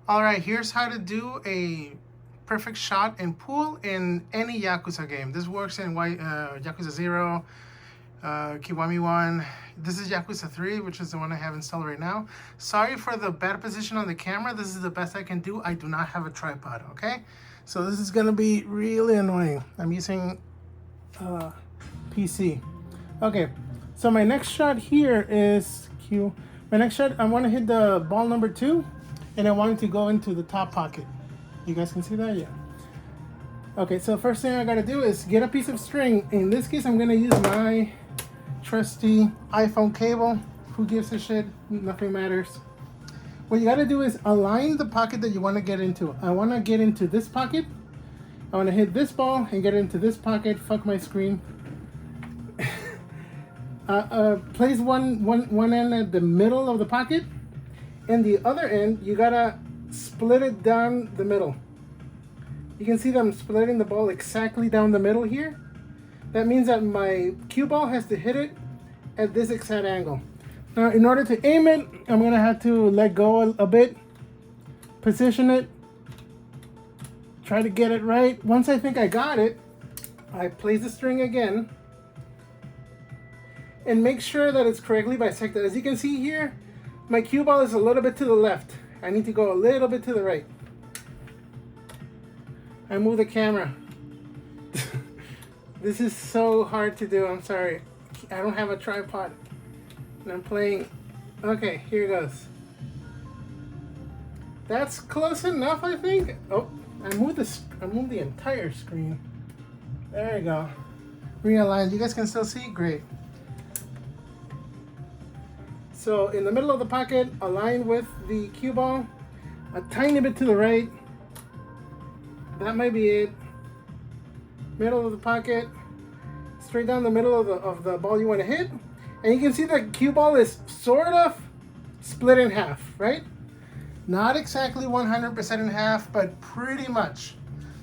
All right, here's how to do a perfect shot in pool in any Yakuza game. This works in Yakuza 0, Kiwami 1. This is Yakuza 3, which is the one I have installed right now. Sorry for the bad position on the camera. This is the best I can do. I do not have a tripod, okay? So this is gonna be really annoying. I'm using PC. Okay, so my next shot here is Q. My next shot, I wanna hit the ball number 2, and I want it to go into the top pocket. You guys can see that? Yeah. Okay, so first thing I gotta do is get a piece of string. In this case, I'm gonna use my trusty iPhone cable. Who gives a shit? Nothing matters. What you gotta do is align the pocket that you wanna get into. I wanna get into this pocket. I wanna hit this ball and get into this pocket. Fuck my screen. Place one end at the middle of the pocket, and the other end, you gotta split it down the middle. You can see that I'm splitting the ball exactly down the middle here. That means that my cue ball has to hit it at this exact angle. Now, in order to aim it, I'm gonna have to let go a bit, position it, try to get it right. Once I think I got it, I place the string again and make sure that it's correctly bisected. As you can see here, my cue ball is a little bit to the left. I need to go a little bit to the right. I move the camera. This is so hard to do, I'm sorry. I don't have a tripod. And I'm playing. Okay, here goes. That's close enough, I think. Oh, I moved the entire screen. There you go. Realign. You guys can still see? Great. So in the middle of the pocket, align with the cue ball, a tiny bit to the right. That might be it. Middle of the pocket, straight down the middle of the ball you want to hit. And you can see the cue ball is sort of split in half, right? Not exactly 100% in half, but pretty much.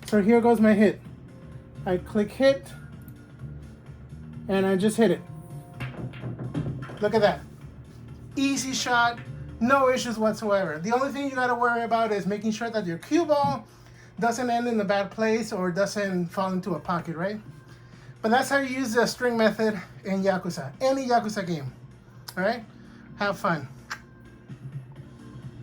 So here goes my hit. I click hit, and I just hit it. Look at that. Easy shot, no issues whatsoever. The only thing you gotta worry about is making sure that your cue ball doesn't end in a bad place or doesn't fall into a pocket, right? But that's how you use the string method in Yakuza, any Yakuza game. All right, have fun.